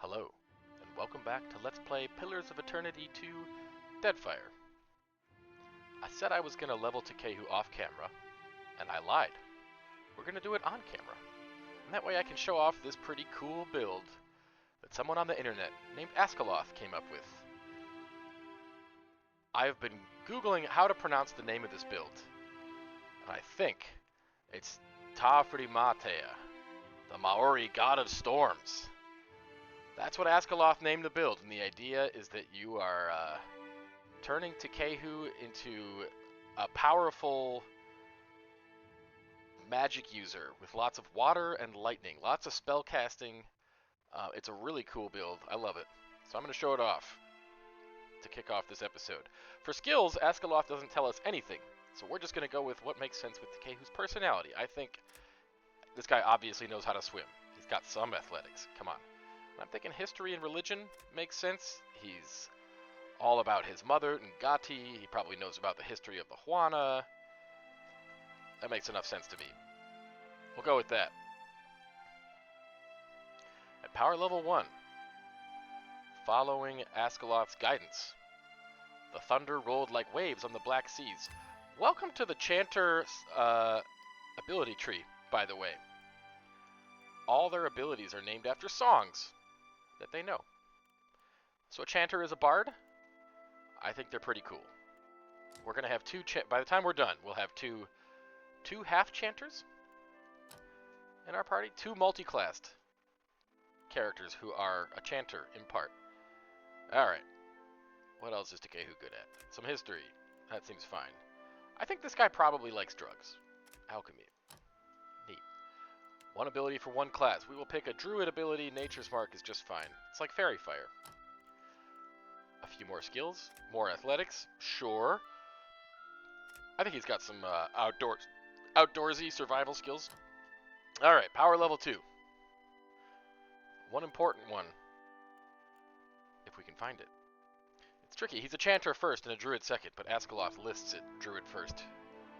Hello, and welcome back to Let's Play Pillars of Eternity 2 Deadfire. I said I was going to level Tekēhu off camera, and I lied. We're going to do it on camera, and that way I can show off this pretty cool build that someone on the internet named Askaloth came up with. I've been Googling how to pronounce the name of this build, and I think it's Tāwhirimātea, the Maori god of storms. That's what Askaloth named the build, and the idea is that you are turning Tekēhu into a powerful magic user with lots of water and lightning, lots of spell casting. It's a really cool build. I love it. So I'm going to show it off to kick off this episode. For skills, Askaloth doesn't tell us anything, so we're just going to go with what makes sense with Tekēhu's personality. I think this guy obviously knows how to swim. He's got some athletics. Come on. I'm thinking history and religion makes sense. He's all about his mother, Ngati. He probably knows about the history of the Hwana. That makes enough sense to me. We'll go with that. At power level 1, following Askaloth's guidance, the thunder rolled like waves on the Black Seas. Welcome to the Chanter's ability tree, by the way. All their abilities are named after songs that they know. So a chanter is a bard. I think they're pretty cool. We're going to have by the time we're done, we'll have two half chanters in our party, two multi-classed characters who are a chanter in part. Alright. What else is Tekēhu good at? Some history. That seems fine. I think this guy probably likes drugs. Alchemy. Neat. One ability for one class. We will pick a druid ability. Nature's Mark is just fine. It's like Fairy Fire. A few more skills. More athletics. Sure. I think he's got some outdoorsy survival skills. Alright, power level 2. One important one. If we can find it. It's tricky. He's a chanter first and a druid second, but Askaloth lists it druid first,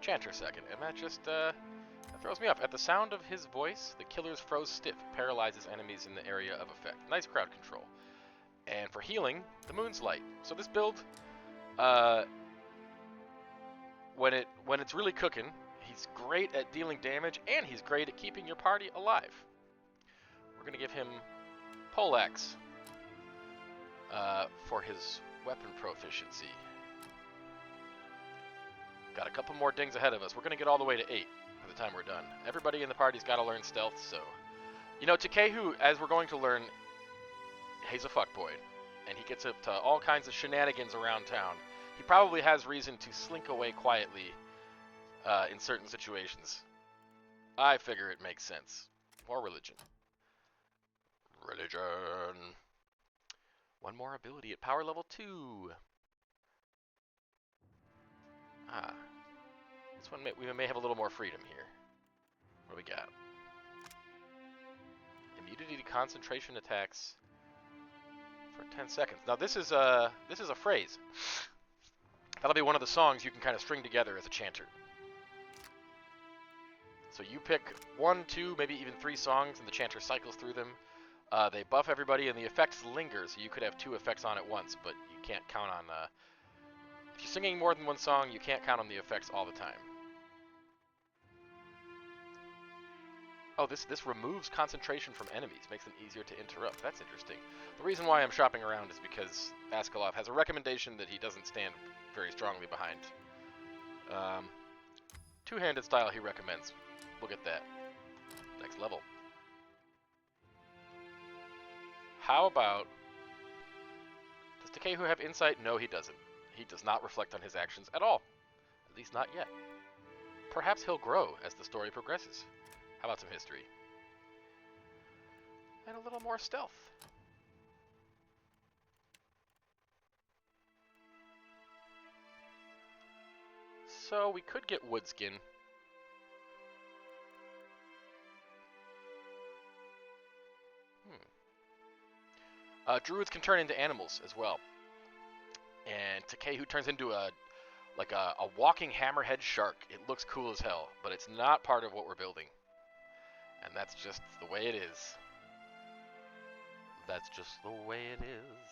chanter second, and that just that throws me off. At the sound of his voice, the killers froze stiff, paralyzes enemies in the area of effect. Nice crowd control. And for healing, the moon's light. So this build, when it's really cooking, he's great at dealing damage, and he's great at keeping your party alive. We're gonna give him poleaxe for his weapon proficiency. Got a couple more dings ahead of us. We're gonna get all the way to 8 by the time we're done. Everybody in the party's got to learn stealth, so you know, Tekēhu, as we're going to learn, he's a fuckboy, and he gets up to all kinds of shenanigans around town. He probably has reason to slink away quietly in certain situations. I figure it makes sense. More religion. Religion. One more ability at power level 2. This one we may have a little more freedom here. What do we got? Immunity to concentration attacks for 10 seconds. Now this is a phrase. That'll be one of the songs you can kind of string together as a chanter. So you pick 1, 2, maybe even 3 songs, and the chanter cycles through them. They buff everybody, and the effects linger, so you could have 2 effects on at once, but you can't count on... if you're singing more than 1 song, you can't count on the effects all the time. Oh, this removes concentration from enemies, makes them easier to interrupt. That's interesting. The reason why I'm shopping around is because Askaloth has a recommendation that he doesn't stand very strongly behind. Two-handed style he recommends. We'll get that. Next level. How about... Does Tekēhu have insight? No, he doesn't. He does not reflect on his actions at all. At least not yet. Perhaps he'll grow as the story progresses. How about some history? And a little more stealth. So we could get woodskin. Druids can turn into animals as well. And Tekēhu turns into a walking hammerhead shark. It looks cool as hell, but it's not part of what we're building. And that's just the way it is. That's just the way it is.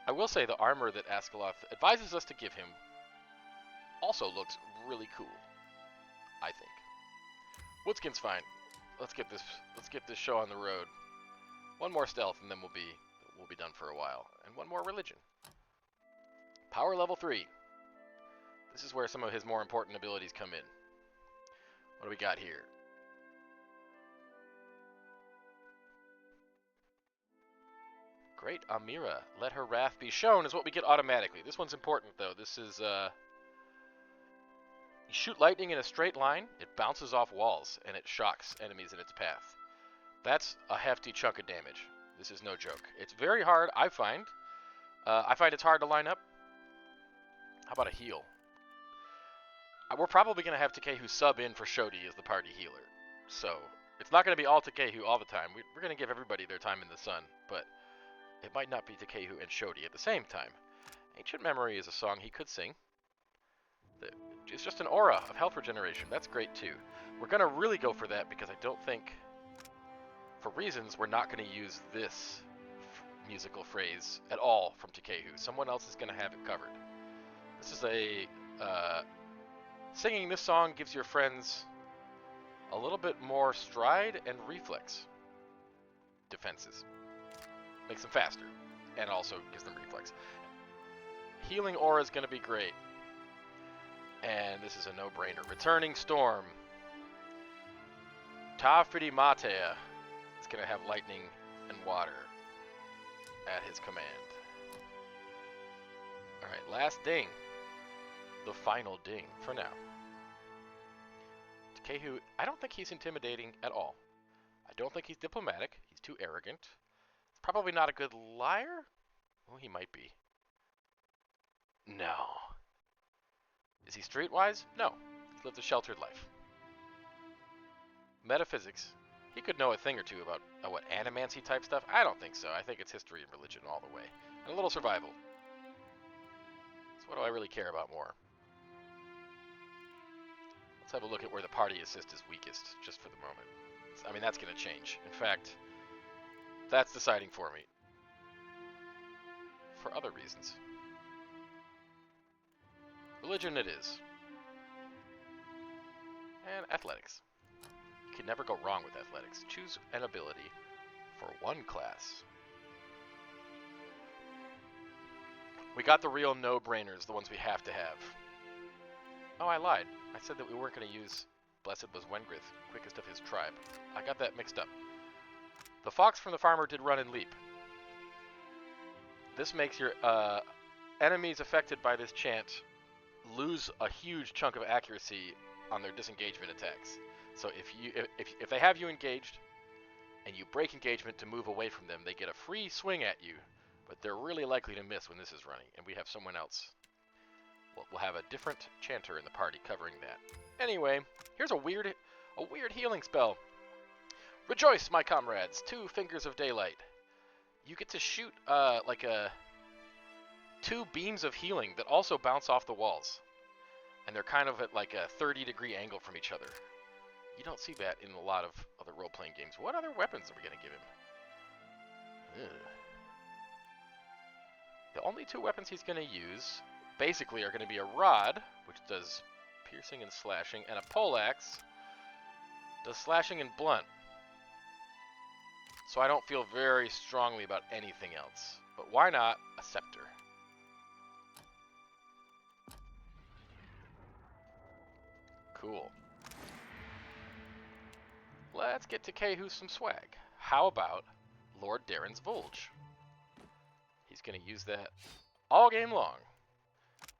I will say the armor that Askelath advises us to give him also looks really cool, I think. Woodskin's fine. Let's get this show on the road. One more stealth and then we'll be done for a while. And one more religion. Power level 3. This is where some of his more important abilities come in. What do we got here? Great Amira, let her wrath be shown is what we get automatically. This one's important though. This is you shoot lightning in a straight line, it bounces off walls and it shocks enemies in its path. That's a hefty chunk of damage. This is no joke. It's very hard, I find. I find it's hard to line up. How about a heal? We're probably going to have Tekēhu sub in for Shodi as the party healer. So, it's not going to be all Tekēhu all the time. We're going to give everybody their time in the sun, but it might not be Tekēhu and Shodi at the same time. Ancient Memory is a song he could sing. It's just an aura of health regeneration. That's great too. We're going to really go for that because I don't think, for reasons, we're not going to use this musical phrase at all from Tekēhu. Someone else is going to have it covered. This is a... singing this song gives your friends a little bit more stride and reflex defenses. Makes them faster, and also gives them reflex. Healing aura is going to be great. And this is a no-brainer. Returning Storm. Tāwhirimātea is going to have lightning and water at his command. Alright, last ding. The final ding for now. Tekēhu, I don't think he's intimidating at all. I don't think he's diplomatic. He's too arrogant. He's probably not a good liar. Well, he might be. No. Is he streetwise? No. He's lived a sheltered life. Metaphysics. He could know a thing or two about, what, animancy type stuff? I don't think so. I think it's history and religion all the way. And a little survival. So what do I really care about more? Let's have a look at where the party assist is weakest, just for the moment. I mean, that's going to change. In fact, that's deciding for me. For other reasons. Religion it is. And athletics. You can never go wrong with athletics. Choose an ability for one class. We got the real no-brainers, the ones we have to have. Oh, I lied. I said that we weren't going to use Blessed was Wengrith, quickest of his tribe. I got that mixed up. The fox from the farmer did run and leap. This makes your enemies affected by this chant lose a huge chunk of accuracy on their disengagement attacks. So if they have you engaged and you break engagement to move away from them, they get a free swing at you, but they're really likely to miss when this is running, and we have someone else. We'll have a different chanter in the party covering that. Anyway, here's a weird healing spell. Rejoice, my comrades! 2 fingers of daylight. You get to shoot like 2 beams of healing that also bounce off the walls, and they're kind of at like a 30-degree angle from each other. You don't see that in a lot of other role-playing games. What other weapons are we going to give him? Ugh. The only 2 weapons he's going to use basically are going to be a rod, which does piercing and slashing, and a poleaxe does slashing and blunt. So I don't feel very strongly about anything else. But why not a scepter? Cool. Let's get Tekēhu some swag. How about Lord Darren's Vulge? He's going to use that all game long.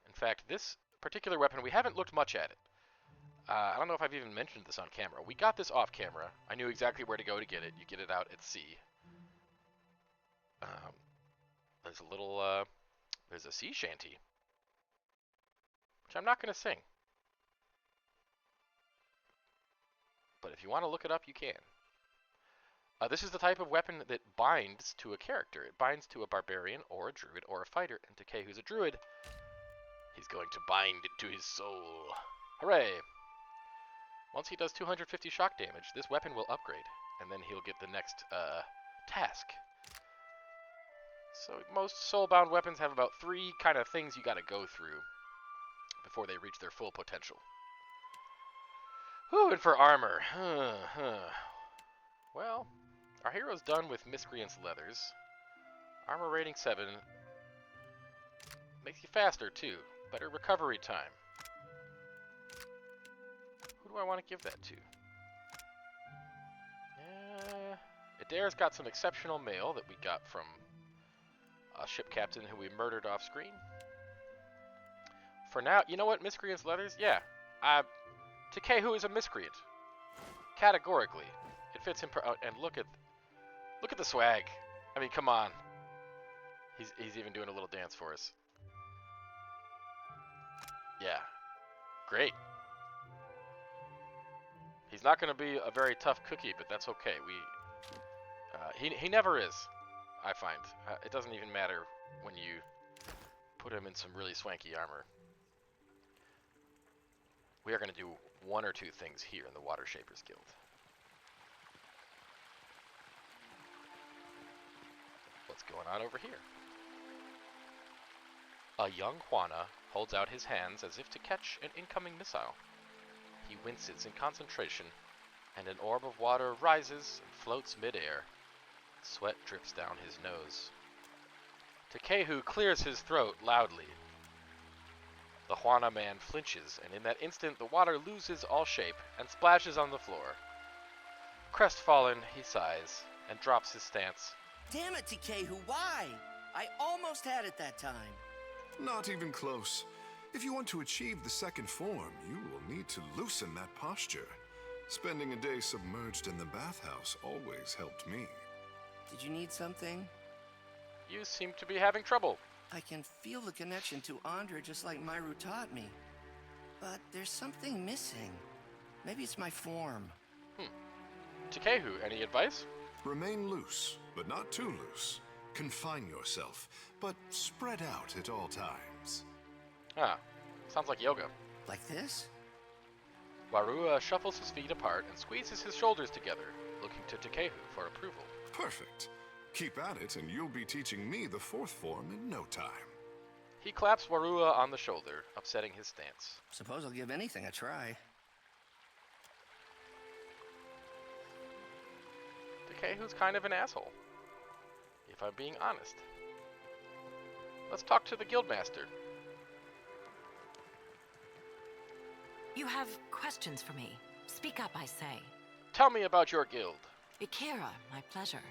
In fact, this particular weapon, we haven't looked much at it. I don't know if I've even mentioned this on camera. We got this off camera. I knew exactly where to go to get it. You get it out at sea. There's a little, there's a sea shanty, which I'm not going to sing. But if you want to look it up, you can. This is the type of weapon that binds to a character. It binds to a barbarian or a druid or a fighter. And Tekēhu's a druid. He's going to bind it to his soul. Hooray! Once he does 250 shock damage, this weapon will upgrade. and then he'll get the next task. So most soulbound weapons have about 3 kind of things you gotta go through before they reach their full potential. Whew, and for armor. Well, our hero's done with Miscreant's leathers. Armor rating 7. Makes you faster, too. Better recovery time. Who do I want to give that to? Adair's got some exceptional mail that we got from a ship captain who we murdered off screen. For now, you know what? Miscreant's leathers? Yeah. Tekēhu is a miscreant. Categorically. It fits him. And look at the swag. I mean, come on. He's even doing a little dance for us. Yeah. Great. He's not going to be a very tough cookie, but that's okay. He never is, I find. It doesn't even matter when you put him in some really swanky armor. We are going to do 1 or 2 things here in the Water Shapers Guild. What's going on over here? A young Juana holds out his hands as if to catch an incoming missile. He winces in concentration, and an orb of water rises and floats midair. Sweat drips down his nose. Tekēhu clears his throat loudly. The Juana man flinches, and in that instant the water loses all shape and splashes on the floor. Crestfallen, he sighs and drops his stance. Damn it, Tekēhu, why? I almost had it that time. Not even close. If you want to achieve the second form, you will need to loosen that posture. Spending a day submerged in the bathhouse always helped me. Did you need something? You seem to be having trouble. I can feel the connection to Andra just like Myru taught me. But there's something missing. Maybe it's my form. Tekēhu, any advice? Remain loose, but not too loose. Confine yourself, but spread out at all times. Ah, sounds like yoga. Like this? Warua shuffles his feet apart and squeezes his shoulders together, looking to Tekēhu for approval. Perfect. Keep at it and you'll be teaching me the fourth form in no time. He claps Warua on the shoulder, upsetting his stance. Suppose I'll give anything a try. Tekēhu's kind of an asshole, if I'm being honest. Let's talk to the guildmaster. You have questions for me. Speak up, I say. Tell me about your guild. Ikira, my pleasure.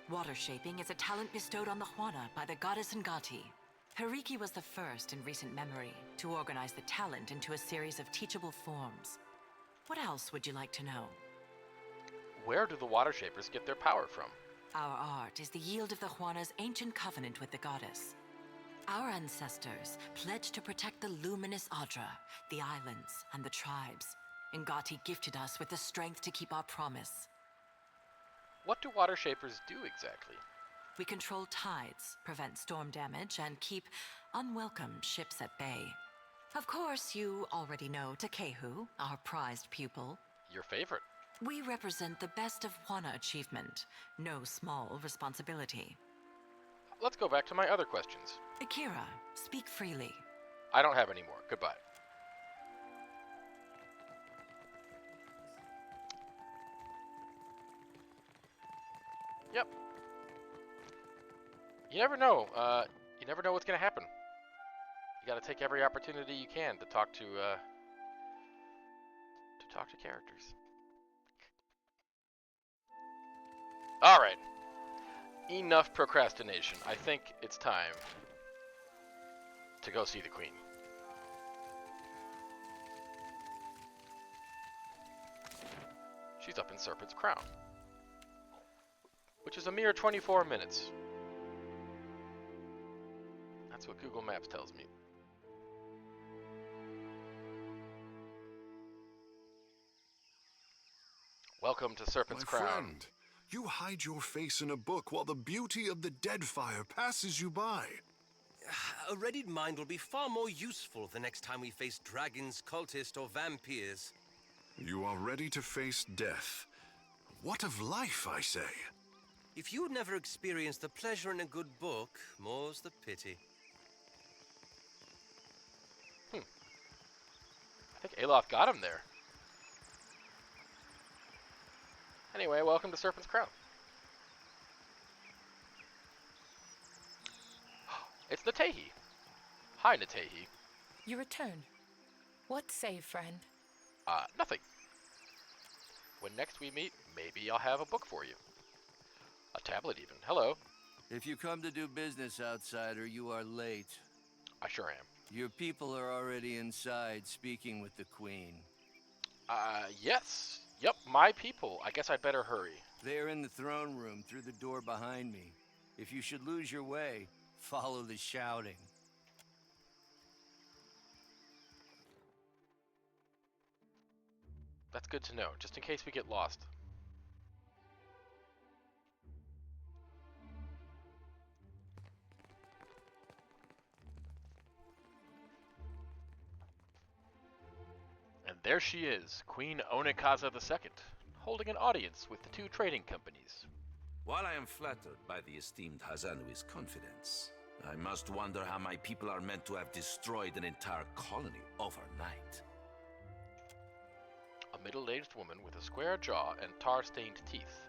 Water shaping is a talent bestowed on the Juana by the goddess Ngati. Hariki was the first in recent memory to organize the talent into a series of teachable forms. What else would you like to know? Where do the water shapers get their power from? Our art is the yield of the Juana's ancient covenant with the goddess. Our ancestors pledged to protect the luminous Adra, the islands, and the tribes. Ngati gifted us with the strength to keep our promise. What do water shapers do exactly? We control tides, prevent storm damage, and keep unwelcome ships at bay. Of course, you already know Tekēhu, our prized pupil. Your favorite. We represent the best of Juana achievement, no small responsibility. Let's go back to my other questions. Ikira, speak freely. I don't have any more. Goodbye. Yep. You never know. You never know what's gonna happen. You gotta take every opportunity you can to talk to characters. All right. Enough procrastination. I think it's time to go see the Queen. She's up in Serpent's Crown, which is a mere 24 minutes. That's what Google Maps tells me. Welcome to Serpent's Crown. My friend, you hide your face in a book while the beauty of the Deadfire passes you by. A readied mind will be far more useful the next time we face dragons, cultists, or vampires. You are ready to face death. What of life, I say? If you'd never experienced the pleasure in a good book, more's the pity. I think Aloth got him there. Anyway, welcome to Serpent's Crown. It's Tekēhu. Hi, Tekēhu. You return. What say, friend? Nothing. When next we meet, maybe I'll have a book for you. A tablet, even. Hello. If you come to do business, outsider, you are late. I sure am. Your people are already inside, speaking with the Queen. Yes. Yep, my people. I guess I'd better hurry. They are in the throne room, through the door behind me. If you should lose your way, follow the shouting. That's good to know, just in case we get lost. And there she is, Queen Onekaza II, holding an audience with the two trading companies. While I am flattered by the esteemed Hazanui's confidence, I must wonder how my people are meant to have destroyed an entire colony overnight. A middle-aged woman with a square jaw and tar-stained teeth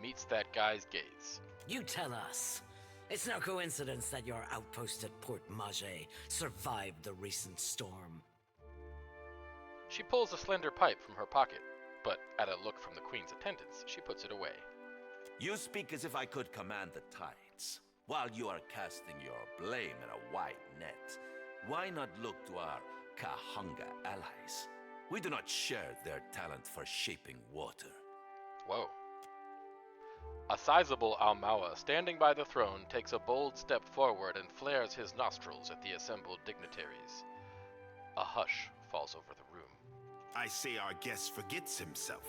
meets that guy's gaze. You tell us. It's no coincidence that your outpost at Port Maje survived the recent storm. She pulls a slender pipe from her pocket, but at a look from the Queen's attendants, she puts it away. You speak as if I could command the tides. While you are casting your blame in a wide net, why not look to our Kahanga allies? We do not share their talent for shaping water. Whoa. A sizable Almawa standing by the throne takes a bold step forward and flares his nostrils at the assembled dignitaries. A hush falls over the room. I say our guest forgets himself.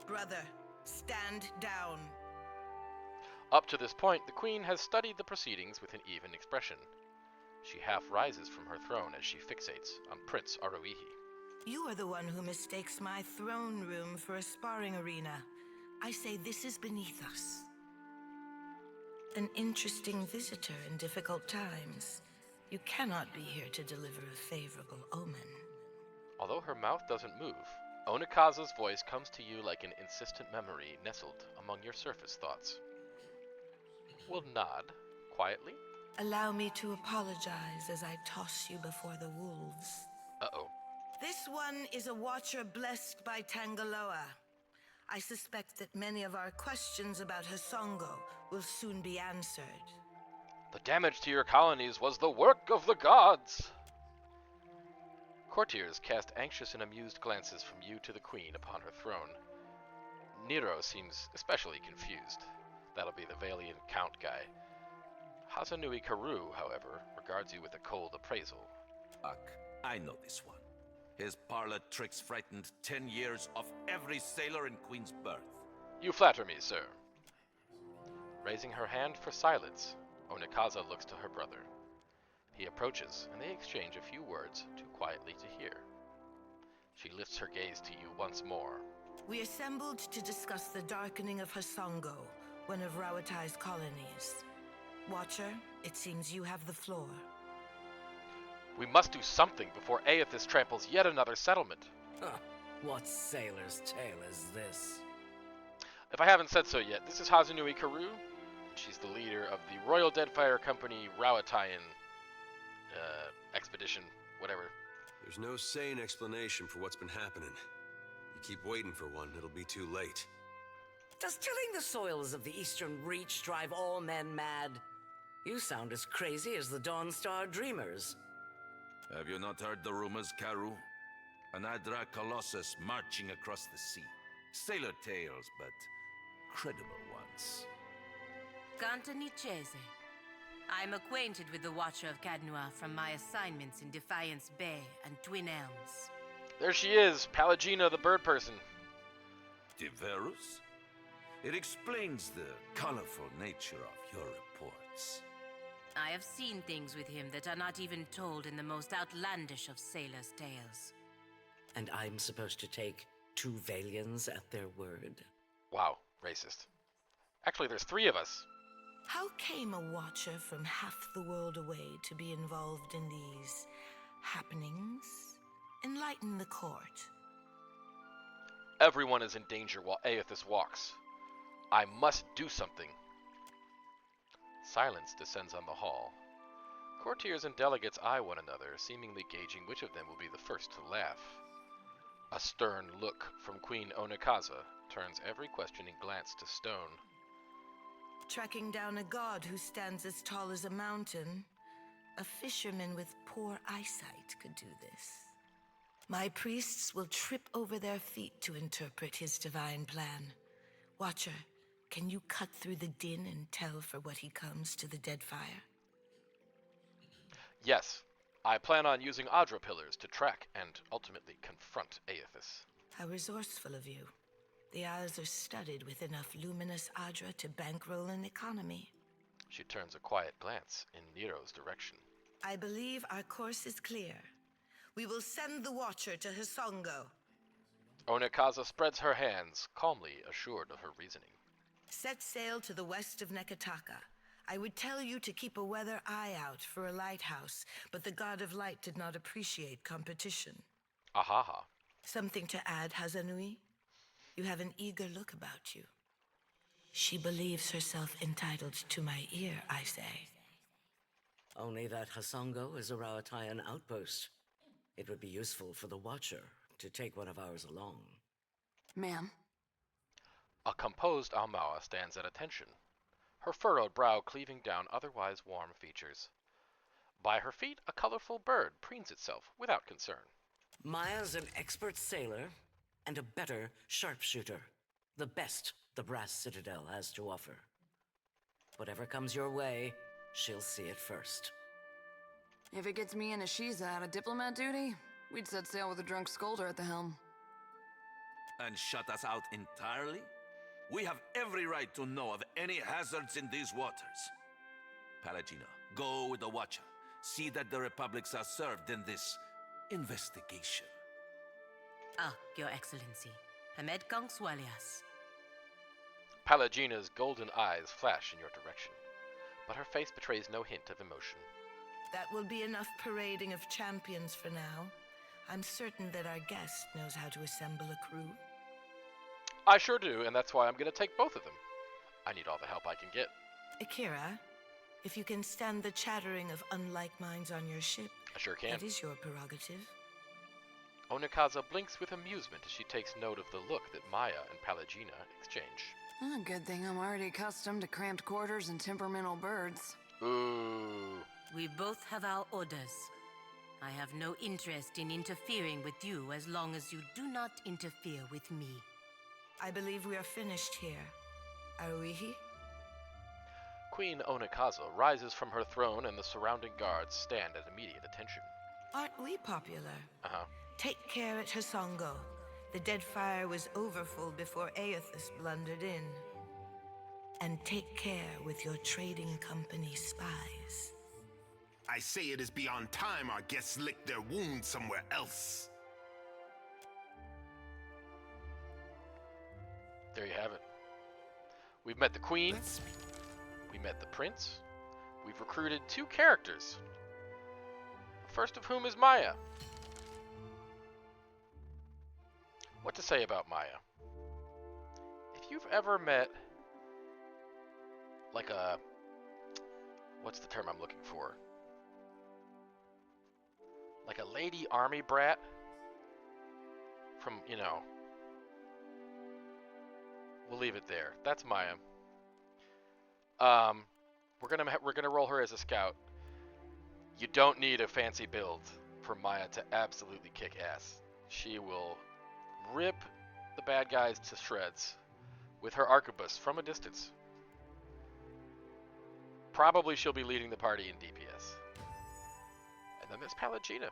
Brother, stand down. Up to this point, the Queen has studied the proceedings with an even expression. She half rises from her throne as she fixates on Prince Aruihi. You are the one who mistakes my throne room for a sparring arena. I say this is beneath us. An interesting visitor in difficult times. You cannot be here to deliver a favorable omen. Although her mouth doesn't move, Onekaza's voice comes to you like an insistent memory nestled among your surface thoughts. We'll nod, quietly. Allow me to apologize as I toss you before the wolves. Uh-oh. This one is a watcher blessed by Tangaloa. I suspect that many of our questions about Hasongo will soon be answered. The damage to your colonies was the work of the gods! Courtiers cast anxious and amused glances from you to the Queen upon her throne. Nero seems especially confused. That'll be the Valiant Count guy. Hazanui Karu, however, regards you with a cold appraisal. I know this one. His parlor tricks frightened 10 years of every sailor in Queen's birth. You flatter me, sir. Raising her hand for silence, Onekaza looks to her brother. He approaches, and they exchange a few words too quietly to hear. She lifts her gaze to you once more. We assembled to discuss the darkening of Hasongo, one of Rawatai's colonies. Watcher, it seems you have the floor. We must do something before Aethys tramples yet another settlement. What sailor's tale is this? If I haven't said so yet, this is Hazanui Karu. She's the leader of the Royal Deadfire Company Rawataian expedition, whatever. There's no sane explanation for what's been happening. You keep waiting for one, it'll be too late. Does tilling the soils of the Eastern Reach drive all men mad? You sound as crazy as the Dawnstar Dreamers. Have you not heard the rumors, Karu? An Adra Colossus marching across the sea. Sailor tales, but credible ones. Ganta Nichese. I'm acquainted with the Watcher of Cadnua from my assignments in Defiance Bay and Twin Elms. There she is, Pallegina the bird person. Diverus? It explains the colorful nature of your reports. I have seen things with him that are not even told in the most outlandish of sailors' tales. And I'm supposed to take 2 Valians at their word. Wow, racist. Actually, there's 3 of us. How came a watcher from half the world away to be involved in these happenings? Enlighten the court. Everyone is in danger while Aethys walks. I must do something. Silence descends on the hall. Courtiers and delegates eye one another, seemingly gauging which of them will be the first to laugh. A stern look from Queen Onekaza turns every questioning glance to stone. Tracking down a god who stands as tall as a mountain, a fisherman with poor eyesight could do this. My priests will trip over their feet to interpret his divine plan. Watcher, can you cut through the din and tell for what he comes to the Deadfire? Yes, I plan on using Adra pillars to track and ultimately confront Aethys. How resourceful of you. The Isles are studded with enough luminous Adra to bankroll an economy. She turns a quiet glance in Nero's direction. I believe our course is clear. We will send the Watcher to Hisongo. Onekaza spreads her hands, calmly assured of her reasoning. Set sail to the west of Nekataka. I would tell you to keep a weather eye out for a lighthouse, but the God of Light did not appreciate competition. Ahaha. Something to add, Hazanui? You have an eager look about you. She believes herself entitled to my ear, I say. Only that Hisongo is a Rauatayan outpost. It would be useful for the Watcher to take one of ours along. Ma'am. A composed Almawa stands at attention, her furrowed brow cleaving down otherwise warm features. By her feet, a colorful bird preens itself without concern. Maia's an expert sailor and a better sharpshooter. The best the Brass Citadel has to offer. Whatever comes your way, she'll see it first. If it gets me and Ashiza out of diplomat duty, we'd set sail with a drunk scolder at the helm. And shut us out entirely? We have every right to know of any hazards in these waters. Pallegina, go with the Watcher. See that the Republics are served in this investigation. Ah, Your Excellency. Hamed Kong Swalias. Pallegina's golden eyes flash in your direction, but her face betrays no hint of emotion. That will be enough parading of champions for now. I'm certain that our guest knows how to assemble a crew. I sure do, and that's why I'm going to take both of them. I need all the help I can get. Akira, if you can stand the chattering of unlike minds on your ship, I sure can. that is your prerogative. Onekaza blinks with amusement as she takes note of the look that Maia and Pallegina exchange. Good thing I'm already accustomed to cramped quarters and temperamental birds. Ooh. We both have our orders. I have no interest in interfering with you as long as you do not interfere with me. I believe we are finished here. Aruihi? Queen Onekaza rises from her throne and the surrounding guards stand at immediate attention. Aren't we popular? Uh-huh. Take care at Hisongo. The Deadfire was overfull before Aethys blundered in. And take care with your trading company spies. I say it is beyond time our guests lick their wounds somewhere else. There you have it. We've met the Queen. We met the Prince. We've recruited 2 characters. The first of whom is Maia. What to say about Maia? If you've ever met, like a, what's the term I'm looking for? Like a lady army brat from, you know, we'll leave it there. That's Maia. We're gonna roll her as a scout. You don't need a fancy build for Maia to absolutely kick ass. She will rip the bad guys to shreds with her arquebus from a distance. Probably she'll be leading the party in DPS. And then there's Pallegina.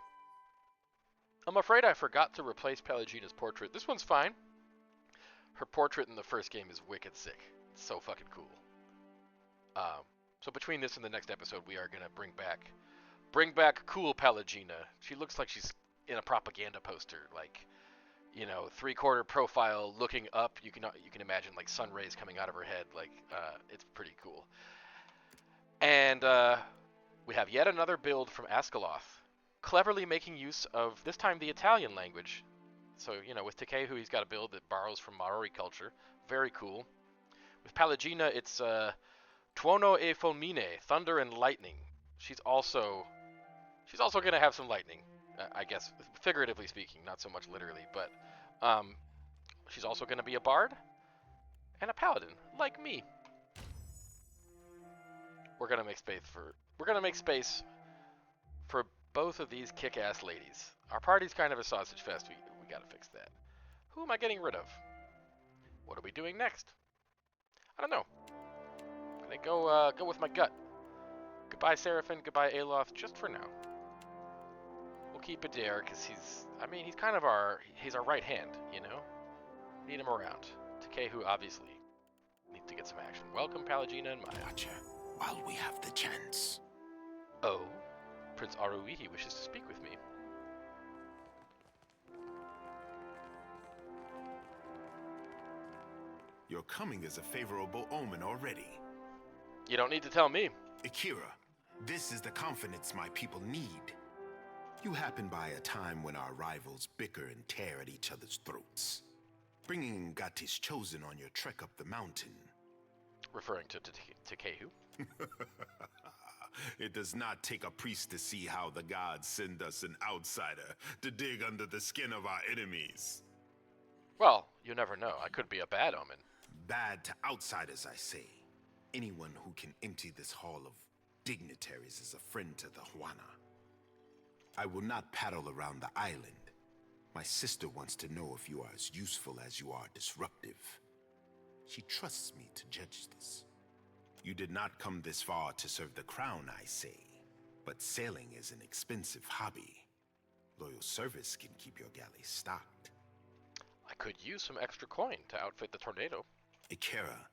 I'm afraid I forgot to replace Pallegina's portrait. This one's fine. Her portrait in the first game is wicked sick. It's so fucking cool. So between this and the next episode, we are gonna bring back cool Pallegina. She looks like she's in a propaganda poster. Like, you know, 3/4 profile looking up. You can imagine like sun rays coming out of her head. Like it's pretty cool. And we have yet another build from Askaloth, cleverly making use of this time the Italian language. So you know, with Tekēhu, he's got a build that borrows from Maori culture. Very cool. With Pallegina, it's Tuono e Fulmine, thunder and lightning. She's also gonna have some lightning, I guess, figuratively speaking, not so much literally. But she's also gonna be a bard and a paladin, like me. We're gonna make space for both of these kick-ass ladies. Our party's kind of a sausage fest. We gotta fix that. Who am I getting rid of? What are we doing next? I don't know. I think go with my gut. Goodbye, Seraphim. Goodbye, Aloth. Just for now. We'll keep Adair because he's kind of our right hand. You know, need him around. Tekēhu obviously needs to get some action. Welcome, Pallegina and Maia. Watcher, while we have the chance. Oh, Prince Aruihi wishes to speak with me. Your coming is a favorable omen already. You don't need to tell me. Akira, this is the confidence my people need. You happen by a time when our rivals bicker and tear at each other's throats. Bringing Ngati's chosen on your trek up the mountain. Referring to Tekēhu. It does not take a priest to see how the gods send us an outsider to dig under the skin of our enemies. Well, you never know. I could be a bad omen. Bad to outsiders, I say. Anyone who can empty this hall of dignitaries is a friend to the Juana. I will not paddle around the island. My sister wants to know if you are as useful as you are disruptive. She trusts me to judge this. You did not come this far to serve the crown, I say. But sailing is an expensive hobby. Loyal service can keep your galley stocked. I could use some extra coin to outfit the tornado. Akira,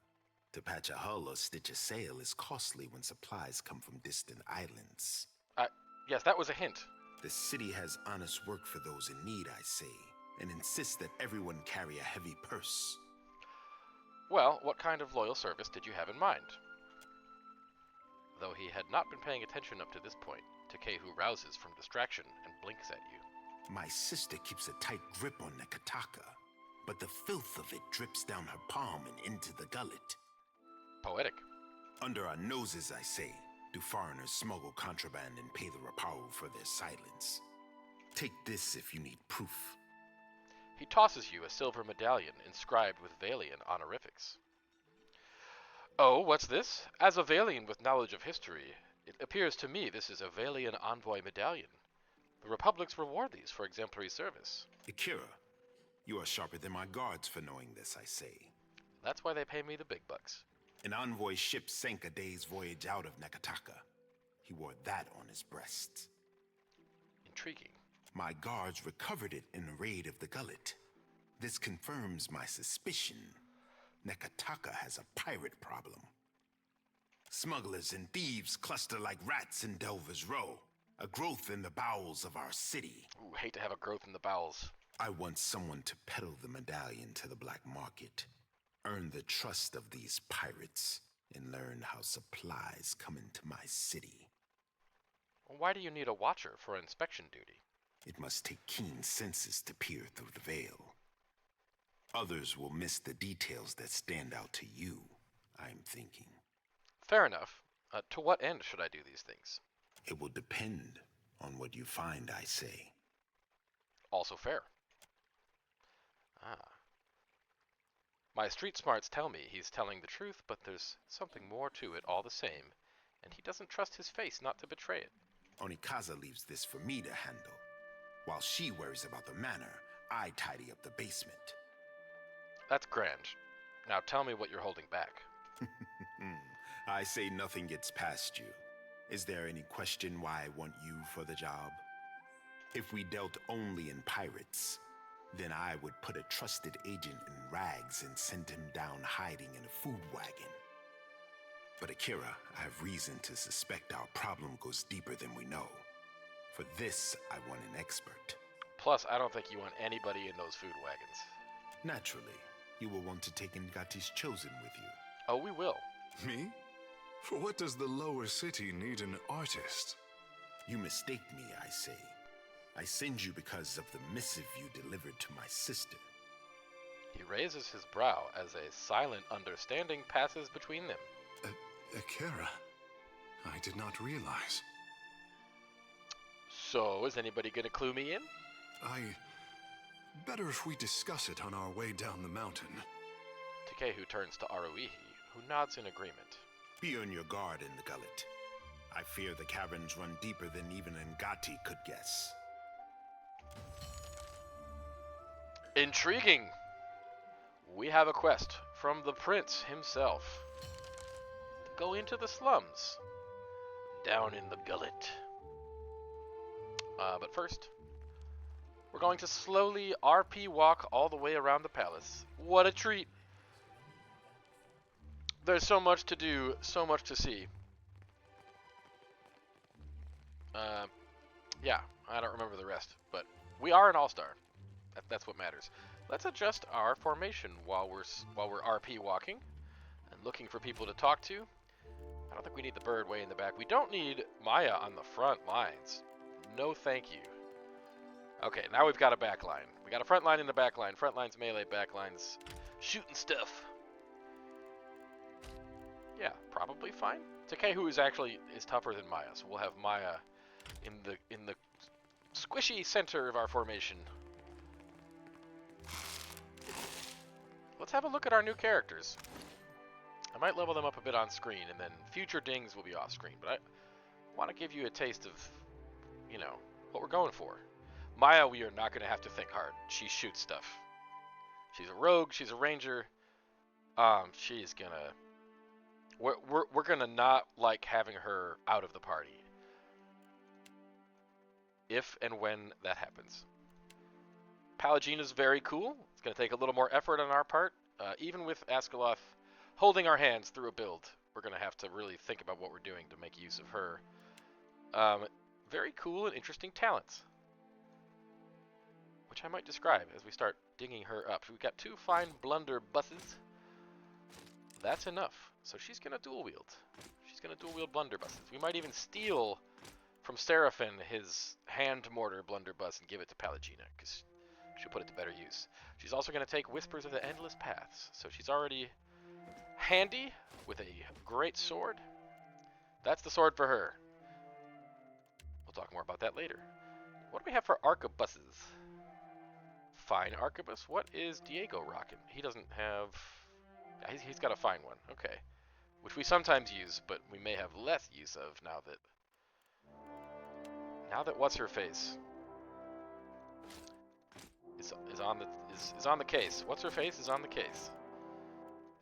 to patch a hull or stitch a sail is costly when supplies come from distant islands. Yes, that was a hint. The city has honest work for those in need, I say, and insists that everyone carry a heavy purse. Well, what kind of loyal service did you have in mind? Though he had not been paying attention up to this point, Tekēhu rouses from distraction and blinks at you. My sister keeps a tight grip on Nekataka, but the filth of it drips down her palm and into the gullet. Poetic. Under our noses, I say, do foreigners smuggle contraband and pay the Rapau for their silence. Take this if you need proof. He tosses you a silver medallion inscribed with Valian honorifics. Oh, what's this? As a Valian with knowledge of history, it appears to me this is a Valian envoy medallion. The Republics reward these for exemplary service. Akira, you are sharper than my guards for knowing this, I say. That's why they pay me the big bucks. An envoy ship sank a day's voyage out of Nekataka. He wore that on his breast. Intriguing. My guards recovered it in a raid of the gullet. This confirms my suspicion. Nekataka has a pirate problem. Smugglers and thieves cluster like rats in Delver's Row, a growth in the bowels of our city. Ooh, hate to have a growth in the bowels. I want someone to peddle the medallion to the black market, earn the trust of these pirates, and learn how supplies come into my city. Why do you need a watcher for inspection duty? It must take keen senses to peer through the veil. Others will miss the details that stand out to you, I'm thinking. Fair enough. To what end should I do these things? It will depend on what you find, I say. Also fair. My street smarts tell me he's telling the truth, but there's something more to it all the same, and he doesn't trust his face not to betray it. Onekaza leaves this for me to handle. While she worries about the manor, I tidy up the basement. That's grand. Now tell me what you're holding back. I say nothing gets past you. Is there any question why I want you for the job? If we dealt only in pirates, then I would put a trusted agent in rags and send him down hiding in a food wagon. But Akira, I have reason to suspect our problem goes deeper than we know. For this, I want an expert. Plus, I don't think you want anybody in those food wagons. Naturally, you will want to take Ngati's chosen with you. Oh, we will. Me? For what does the lower city need an artist? You mistake me, I say. I send you because of the missive you delivered to my sister. He raises his brow as a silent understanding passes between them. Akira, I did not realize. So, is anybody gonna clue me in? Better if we discuss it on our way down the mountain. Tekēhu turns to Aruihi, who nods in agreement. Be on your guard in the gullet. I fear the caverns run deeper than even Ngati could guess. Intriguing! We have a quest from the prince himself. Go into the slums. Down in the gullet. But first, we're going to slowly RP walk all the way around the palace. What a treat! There's so much to do, so much to see. Yeah, I don't remember the rest, but we are an all-star. That's what matters. Let's adjust our formation while we're RP walking and looking for people to talk to. I don't think we need the bird way in the back. We don't need Maia on the front lines. No thank you. Okay, now we've got a back line. We got a front line and a back line. Front line's melee, back line's shooting stuff. Yeah, probably fine. Tekēhu is tougher than Maia, so we'll have Maia in the squishy center of our formation. Let's have a look at our new characters. I might level them up a bit on screen, and then future dings will be off screen, but I want to give you a taste of, you know, what we're going for. Maia, we are not going to have to think hard. She shoots stuff. She's a rogue, she's a ranger. She's gonna... We're gonna not like having her out of the party. If and when that happens. Pallegina's very cool. It's gonna take a little more effort on our part. Even with Askaloth holding our hands through a build, we're gonna have to really think about what we're doing to make use of her. Very cool and interesting talents, which I might describe as we start digging her up. We've got 2 fine blunderbusses. That's enough. So she's gonna dual wield. She's gonna dual wield blunderbusses. We might even steal from Seraphin his hand mortar blunderbuss and give it to Pallegina, because she'll put it to better use. She's also gonna take Whispers of the Endless Paths. So she's already handy with a great sword. That's the sword for her. We'll talk more about that later. What do we have for arquebuses? Fine arquebus. What is Diego rocking? He doesn't have... Yeah, he's got a fine one. Okay. Which we sometimes use, but we may have less use of now that what's her face is on the case. What's her face is on the case.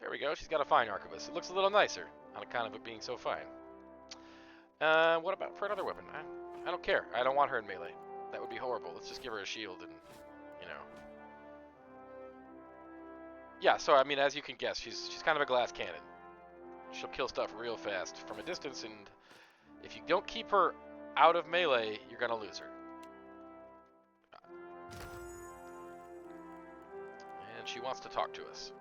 There we go. She's got a fine arquebus. It looks a little nicer on account of it being so fine. What about for another weapon? I don't care. I don't want her in melee. That would be horrible. Let's just give her a shield and, you know. Yeah, so I mean, as you can guess, she's kind of a glass cannon. She'll kill stuff real fast from a distance, and if you don't keep her out of melee, you're gonna lose her. And she wants to talk to us.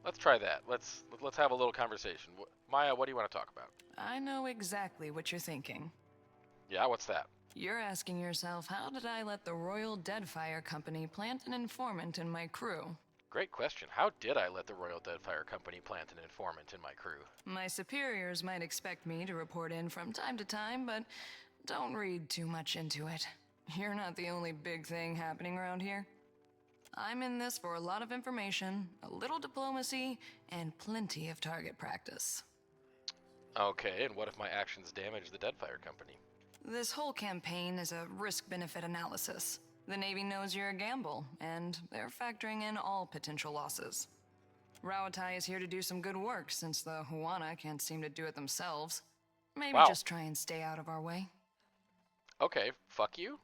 Let's try that. Let's have a little conversation. Maia, what do you want to talk about? I know exactly what you're thinking. Yeah, what's that? You're asking yourself, how did I let the Royal Deadfire Company plant an informant in my crew? Great question. How did I let the Royal Deadfire Company plant an informant in my crew? My superiors might expect me to report in from time to time, but don't read too much into it. You're not the only big thing happening around here. I'm in this for a lot of information, a little diplomacy, and plenty of target practice. Okay, and what if my actions damage the Deadfire Company? This whole campaign is a risk-benefit analysis. The Navy knows you're a gamble, and they're factoring in all potential losses. Rawatai is here to do some good work, since the Huana can't seem to do it themselves. Maybe just try and stay out of our way. Okay, fuck you.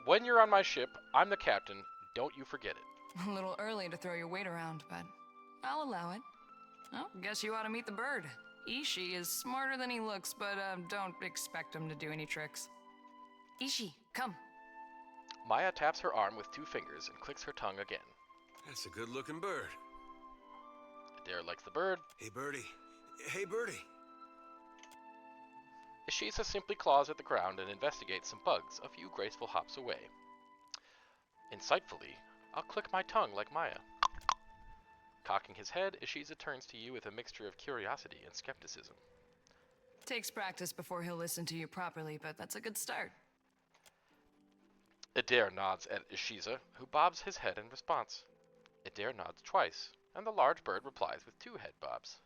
When you're on my ship, I'm the captain. Don't you forget it. A little early to throw your weight around, but I'll allow it. Oh, guess you ought to meet the bird. Ishi is smarter than he looks, but don't expect him to do any tricks. Ishi, come. Maia taps her arm with 2 fingers and clicks her tongue again. That's a good-looking bird. Adair likes the bird. Hey, birdie. Hey, birdie. Ishiza simply claws at the ground and investigates some bugs a few graceful hops away. Insightfully, I'll click my tongue like Maia. Cocking his head, Ishiza turns to you with a mixture of curiosity and skepticism. Takes practice before he'll listen to you properly, but that's a good start. Adair nods at Ishiza, who bobs his head in response. Adair nods twice, and the large bird replies with 2 head bobs.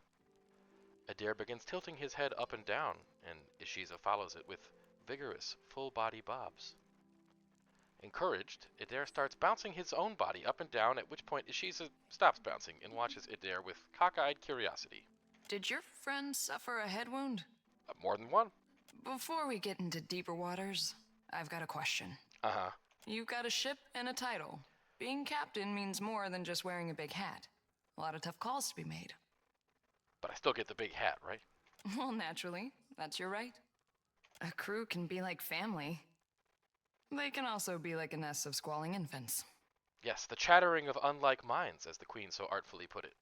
Adair begins tilting his head up and down, and Ishiza follows it with vigorous, full-body bobs. Encouraged, Adair starts bouncing his own body up and down, at which point Ishiza stops bouncing and watches Adair with cockeyed curiosity. Did your friend suffer a head wound? More than one. Before we get into deeper waters, I've got a question. Uh-huh. You've got a ship and a title. Being captain means more than just wearing a big hat. A lot of tough calls to be made. But I still get the big hat, right? Well, naturally. That's your right. A crew can be like family. They can also be like a nest of squalling infants. Yes, the chattering of unlike minds, as the Queen so artfully put it.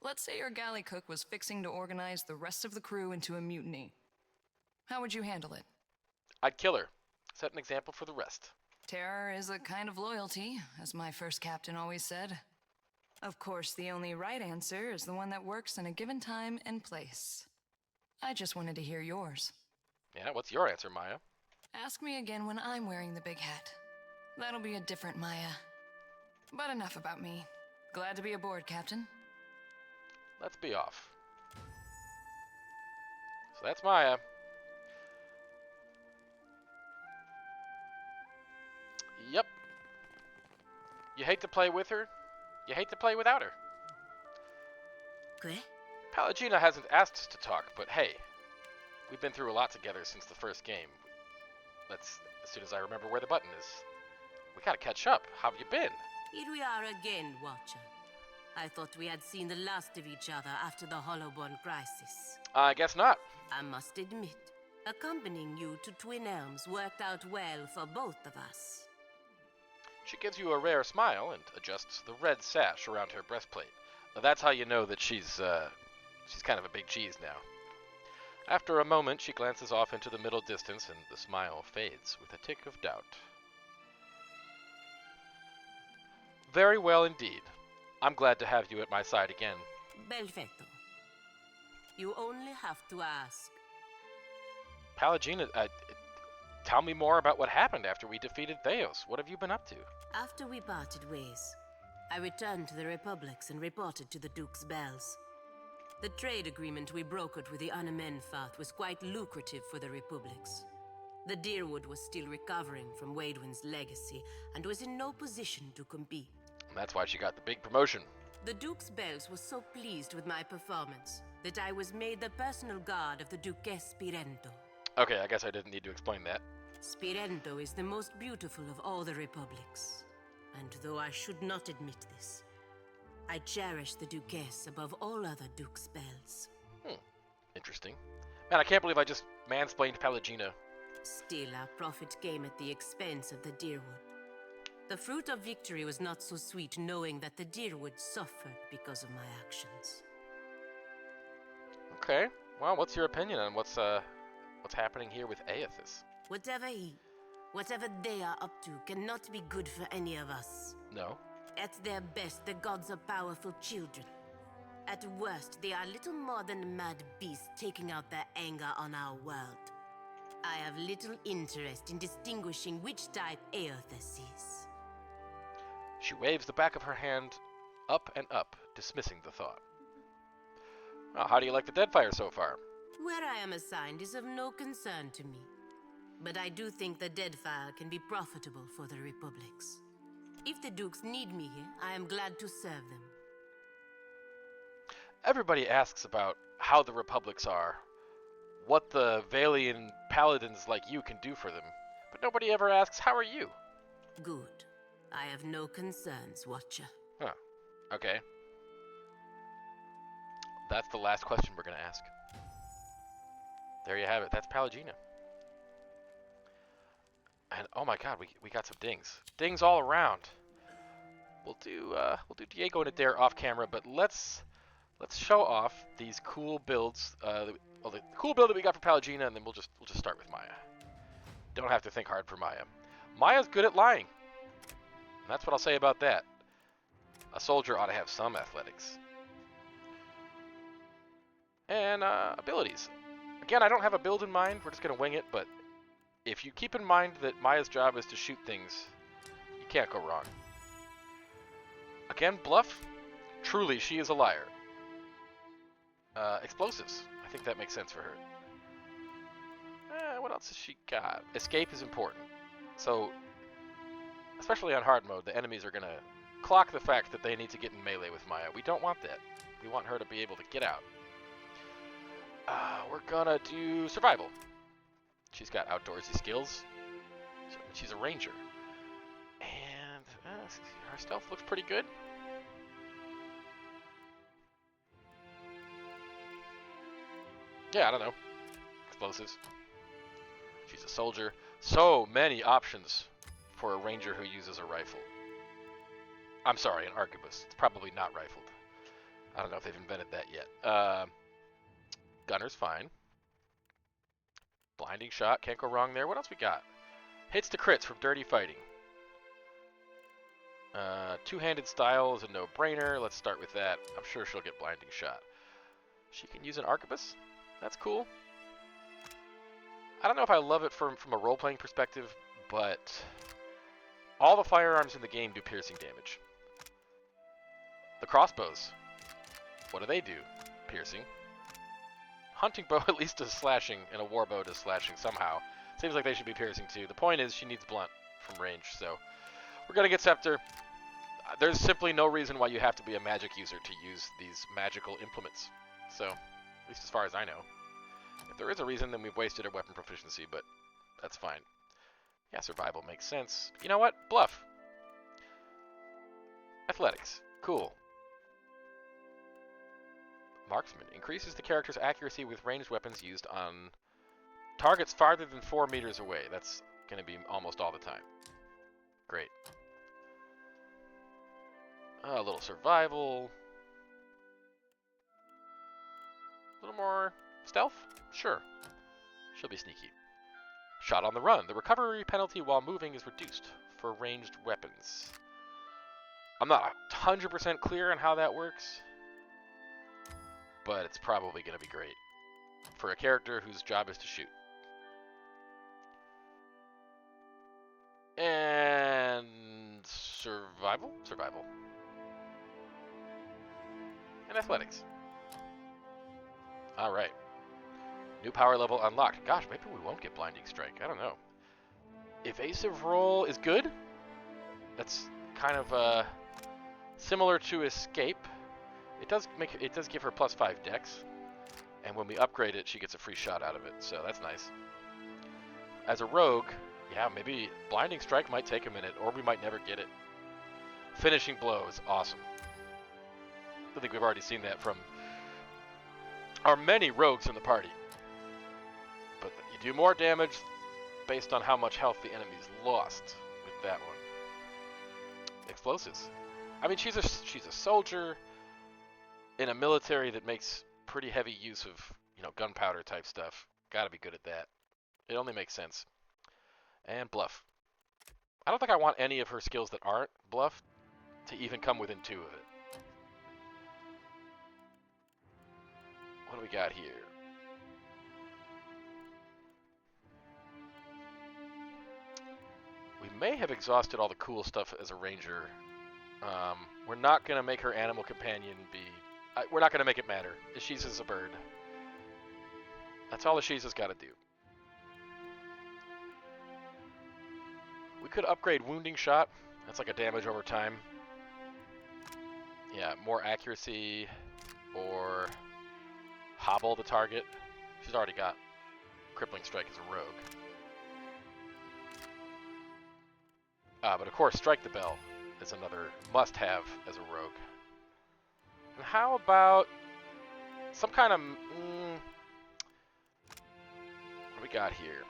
Let's say your galley cook was fixing to organize the rest of the crew into a mutiny. How would you handle it? I'd kill her. Set an example for the rest. Terror is a kind of loyalty, as my first captain always said. Of course, the only right answer is the one that works in a given time and place. I just wanted to hear yours. Yeah, what's your answer, Maia? Ask me again when I'm wearing the big hat. That'll be a different Maia. But enough about me. Glad to be aboard, Captain. Let's be off. So that's Maia. Yep. You hate to play with her, you hate to play without her. Que? Pallegina hasn't asked us to talk, but hey, we've been through a lot together since the first game. As soon as I remember where the button is. We gotta catch up. How have you been? Here we are again, Watcher. I thought we had seen the last of each other after the Hollowborn crisis. I guess not. I must admit, accompanying you to Twin Elms worked out well for both of us. She gives you a rare smile and adjusts the red sash around her breastplate. That's how you know that she's kind of a big cheese now. After a moment, she glances off into the middle distance and the smile fades with a tick of doubt. Very well indeed. I'm glad to have you at my side again. Belfetto. You only have to ask. Pallegina, tell me more about what happened after we defeated Theos. What have you been up to? After we parted ways, I returned to the Republics and reported to the Duke's Bells. The trade agreement we brokered with the Anamenfath was quite lucrative for the Republics. The Deerwood was still recovering from Waidwin's legacy and was in no position to compete. And that's why she got the big promotion. The Duke's Bells was so pleased with my performance that I was made the personal guard of the Duquess Spirento. Okay, I guess I didn't need to explain that. Spirento is the most beautiful of all the Republics. And though I should not admit this, I cherish the Duquess above all other Duke's Bells. Interesting. Man, I can't believe I just mansplained Pallegina. Still, our profit came at the expense of the Deerwood. The fruit of victory was not so sweet knowing that the Deerwood suffered because of my actions. Okay, well, what's your opinion on what's happening here with Aethys? Whatever they are up to cannot be good for any of us. No? At their best, the gods are powerful children. At worst, they are little more than mad beasts taking out their anger on our world. I have little interest in distinguishing which type Aethys is. She waves the back of her hand up and up, dismissing the thought. Well, how do you like the Deadfire so far? Where I am assigned is of no concern to me. But I do think the Deadfire can be profitable for the Republics. If the Dukes need me here, I am glad to serve them. Everybody asks about how the Republics are, what the Valian paladins like you can do for them, but nobody ever asks, how are you? Good. I have no concerns, Watcher. Huh. Okay. That's the last question we're going to ask. There you have it. That's Pallegina. And oh my god, we got some dings. Dings all around. We'll do Diego and Adair off camera, but let's show off these cool builds. The cool build that we got for Pallegina, and then we'll just start with Maia. Don't have to think hard for Maia. Maia's good at lying. And that's what I'll say about that. A soldier ought to have some athletics. And abilities. Again, I don't have a build in mind. We're just going to wing it, but if you keep in mind that Maia's job is to shoot things, you can't go wrong. Again, bluff. Truly, she is a liar. Explosives. I think that makes sense for her. What else has she got? Escape is important. So, especially on hard mode, the enemies are going to clock the fact that they need to get in melee with Maia. We don't want that. We want her to be able to get out. We're going to do survival. She's got outdoorsy skills. She's a ranger. And her stealth looks pretty good. Yeah, I don't know. Explosives. She's a soldier. So many options for a ranger who uses a rifle. I'm sorry, an arquebus. It's probably not rifled. I don't know if they've invented that yet. Gunner's fine. Blinding shot, can't go wrong there. What else we got? Hits to crits from dirty fighting. Two-handed style is a no-brainer. Let's start with that. I'm sure she'll get blinding shot. She can use an arquebus. That's cool. I don't know if I love it from a role-playing perspective, but all the firearms in the game do piercing damage. The crossbows, what do? Piercing. Hunting bow at least does slashing, and a war bow does slashing somehow. Seems like they should be piercing too. The point is she needs blunt from range, so we're going to get Scepter. There's simply no reason why you have to be a magic user to use these magical implements. So, at least as far as I know. If there is a reason, then we've wasted our weapon proficiency, but that's fine. Yeah, survival makes sense. You know what? Bluff. Athletics. Cool. Marksman. Increases the character's accuracy with ranged weapons used on targets farther than 4 meters away. That's going to be almost all the time. Great. A little survival. A little more stealth? Sure. She'll be sneaky. Shot on the run. The recovery penalty while moving is reduced for ranged weapons. I'm not 100% clear on how that works, but it's probably going to be great for a character whose job is to shoot. And survival? Survival. And athletics. Alright. New power level unlocked. Gosh, maybe we won't get Blinding Strike. I don't know. Evasive roll is good. That's kind of similar to Escape. It does give her +5 dex. And when we upgrade it, she gets a free shot out of it. So that's nice. As a rogue, yeah, maybe Blinding Strike might take a minute, or we might never get it. Finishing blow is awesome. I think we've already seen that from our many rogues in the party. But you do more damage based on how much health the enemy's lost with that one. Explosives. I mean, she's a soldier in a military that makes pretty heavy use of, gunpowder type stuff. Gotta be good at that. It only makes sense. And bluff. I don't think I want any of her skills that aren't bluff to even come within 2 of it. What do we got here? We may have exhausted all the cool stuff as a ranger. We're not going to make her animal companion be... we're not going to make it matter. Ishiza's a bird. That's all Ishiza's got to do. We could upgrade Wounding Shot. That's like a damage over time. Yeah, more accuracy or hobble the target. She's already got Crippling Strike as a rogue. But of course, Strike the Bell is another must-have as a rogue. And how about some kind of... What do we got here?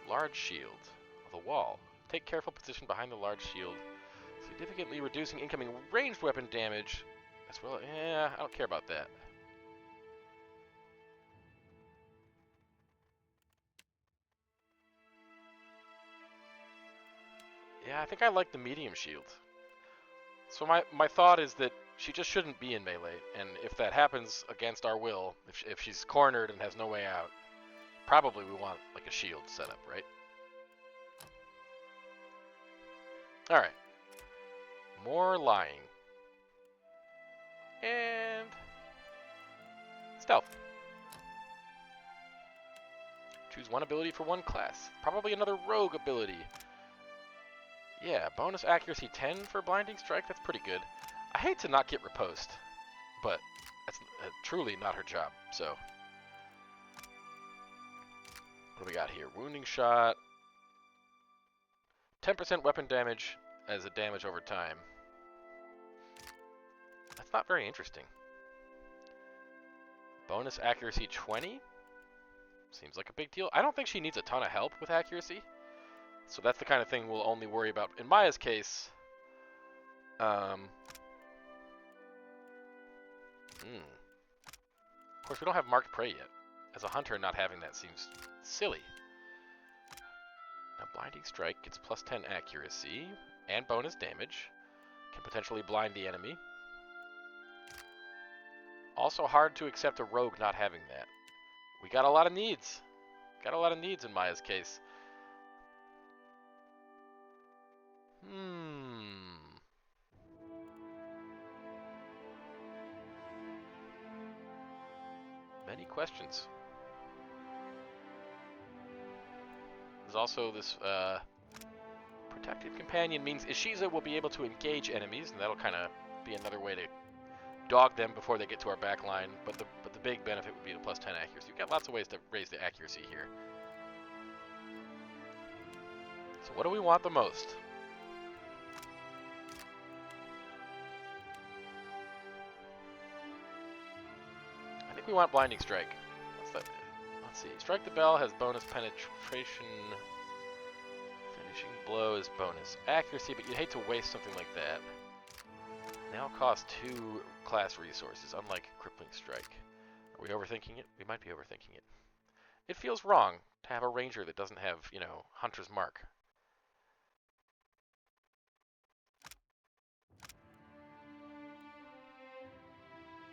Large shield. The wall. Take careful position behind the large shield, significantly reducing incoming ranged weapon damage. As well, yeah, I don't care about that. Yeah, I think I like the medium shield. So my thought is that she just shouldn't be in melee, and if that happens against our will, if she's cornered and has no way out, probably we want like a shield setup, right? Alright. More lying. And stealth. Choose one ability for one class. Probably another rogue ability. Yeah, bonus accuracy 10 for Blinding Strike. That's pretty good. I hate to not get riposte, but that's truly not her job, so. What do we got here? Wounding Shot. 10% weapon damage as a damage over time. That's not very interesting. Bonus accuracy 20? Seems like a big deal. I don't think she needs a ton of help with accuracy. So that's the kind of thing we'll only worry about. In Maia's case, of course, we don't have Marked Prey yet. As a hunter, not having that seems silly. Now, Blinding Strike gets plus 10 accuracy and bonus damage. Can potentially blind the enemy. Also hard to accept a rogue not having that. We got a lot of needs. Got a lot of needs in Maia's case. Many questions. There's also this protective companion means Ishiza will be able to engage enemies, and that'll kind of be another way to dog them before they get to our back line. But the big benefit would be the plus 10 accuracy. You've got lots of ways to raise the accuracy here. So what do we want the most? I think we want Blinding Strike. What's that? Let's see. Strike the Bell has bonus penetration. Finishing Blow is bonus accuracy, but you'd hate to waste something like that. Now cost 2 class resources, unlike Crippling Strike. Are we overthinking it? We might be overthinking it. It feels wrong to have a ranger that doesn't have, you know, Hunter's Mark.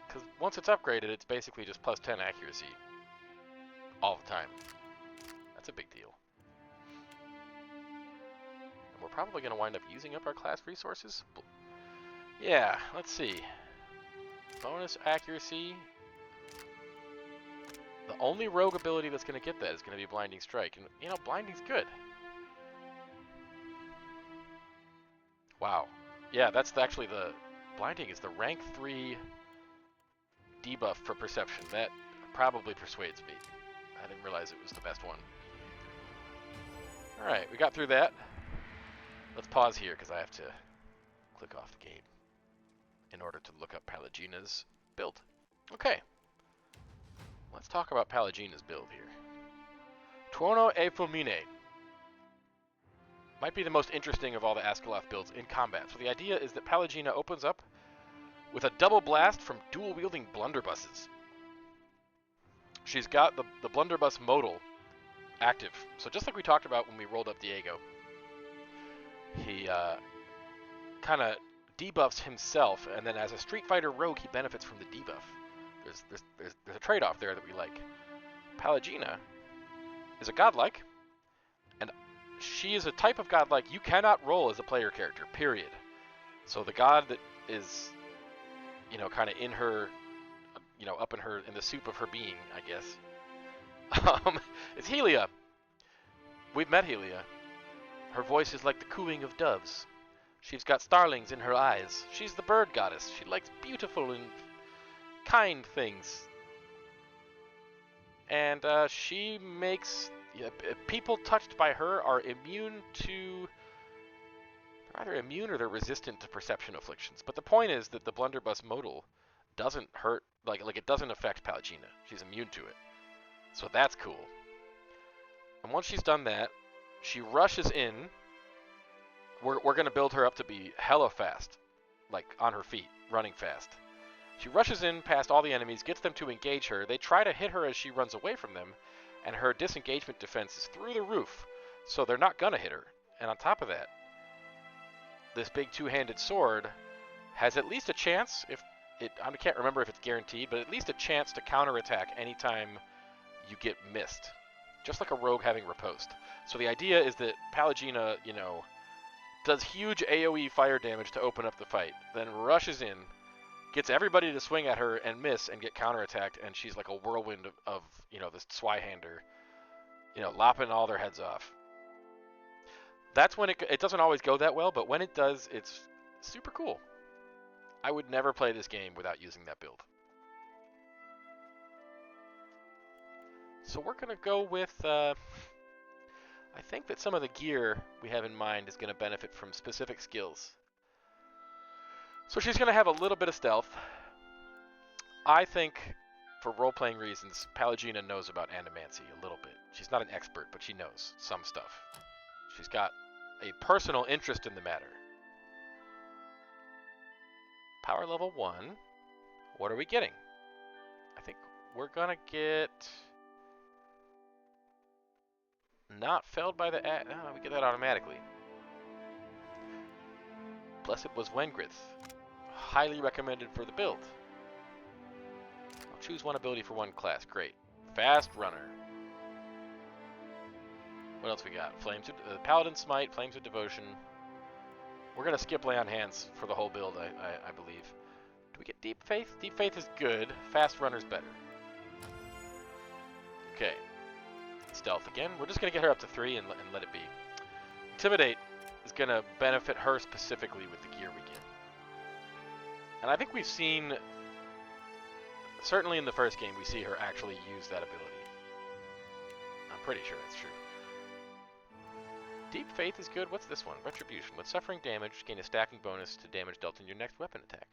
Because once it's upgraded, it's basically just plus 10 accuracy all the time. That's a big deal. And we're probably going to wind up using up our class resources. Yeah, let's see. Bonus accuracy. The only rogue ability that's going to get that is going to be Blinding Strike. And, you know, Blinding's good. Wow. Yeah, that's actually the... Blinding is the rank 3 debuff for perception. That probably persuades me. I didn't realize it was the best one. Alright, we got through that. Let's pause here because I have to click off the game in order to look up Pallegina's build. Okay. Let's talk about Pallegina's build here. Tuono e Fulmine. Might be the most interesting of all the Askelath builds in combat. So the idea is that Pallegina opens up with a double blast from dual-wielding blunderbusses. She's got the blunderbuss modal active. So just like we talked about when we rolled up Diego, he kind of debuffs himself, and then as a Street Fighter rogue, he benefits from the debuff. There's a trade-off there that we like. Pallegina is a godlike, and she is a type of godlike you cannot roll as a player character, period. So the god that is, you know, kind of in her, you know, up in the soup of her being, I guess, is Helia. We've met Helia. Her voice is like the cooing of doves. She's got starlings in her eyes. She's the bird goddess. She likes beautiful and kind things. And she makes... people touched by her are immune to... They're either immune or they're resistant to perception afflictions. But the point is that the blunderbuss modal doesn't hurt, like it doesn't affect Pallegina. She's immune to it. So that's cool. And once she's done that, she rushes in. We're going to build her up to be hella fast, like on her feet, running fast. She rushes in past all the enemies, gets them to engage her. They try to hit her as she runs away from them, and her disengagement defense is through the roof, so they're not going to hit her. And on top of that, this big two-handed sword has at least a chance, I can't remember if it's guaranteed, but at least a chance to counterattack anytime you get missed. Just like a rogue having riposte. So the idea is that Pallegina, does huge AoE fire damage to open up the fight, then rushes in, gets everybody to swing at her and miss and get counterattacked, and she's like a whirlwind of this Zweihander, lopping all their heads off. That's when it doesn't always go that well, but when it does, it's super cool. I would never play this game without using that build. So we're going to go with, I think that some of the gear we have in mind is going to benefit from specific skills. So she's going to have a little bit of stealth. I think, for role-playing reasons, Pallegina knows about animancy a little bit. She's not an expert, but she knows some stuff. She's got a personal interest in the matter. Power level 1. What are we getting? I think we're going to get... Not felled by the... No, we get that automatically. Blessed was Wengrith. Highly recommended for the build. I'll choose one ability for one class. Great. Fast Runner. What else we got? Paladin Smite, Flames of Devotion. We're going to skip Lay on Hands for the whole build, I believe. Do we get Deep Faith? Deep Faith is good. Fast Runner's better. Okay. Stealth again. We're just going to get her up to 3 and let it be. Intimidate is going to benefit her specifically with the gear we get. And I think we've seen, certainly in the first game, we see her actually use that ability. I'm pretty sure that's true. Deep Faith is good. What's this one? Retribution. When suffering damage, gain a stacking bonus to damage dealt in your next weapon attack.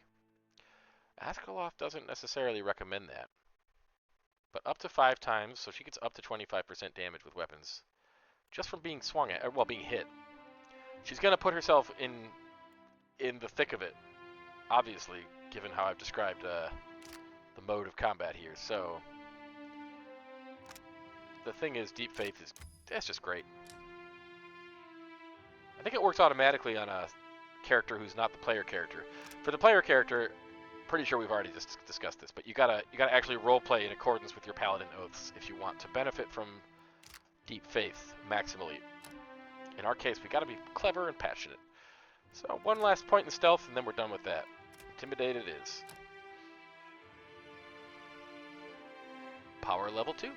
Askeloth doesn't necessarily recommend that. But up to 5 times, so she gets up to 25% damage with weapons. Just from being swung at, well, being hit. She's going to put herself in the thick of it. Obviously, given how I've described the mode of combat here. So, the thing is, Deep Faith that's just great. I think it works automatically on a character who's not the player character. For the player character, pretty sure we've already discussed this, but you gotta actually roleplay in accordance with your paladin oaths if you want to benefit from Deep Faith maximally. In our case, we gotta be clever and passionate. So one last point in stealth, and then we're done with that. Intimidate it is. Power level 2.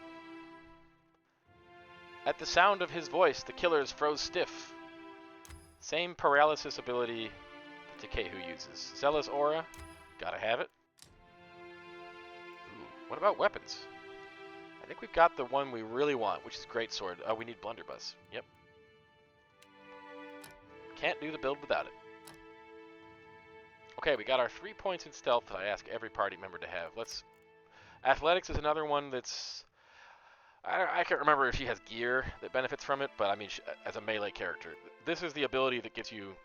At the sound of his voice, the killers froze stiff. Same paralysis ability that Tekēhu uses. Zealous Aura, gotta have it. Ooh, what about weapons? I think we've got the one we really want, which is Greatsword. Oh, we need Blunderbuss. Yep. Can't do the build without it. Okay, we got our 3 points in stealth that I ask every party member to have. Athletics is another one that's... I can't remember if she has gear that benefits from it, but I mean, as a melee character, this is the ability that gives you,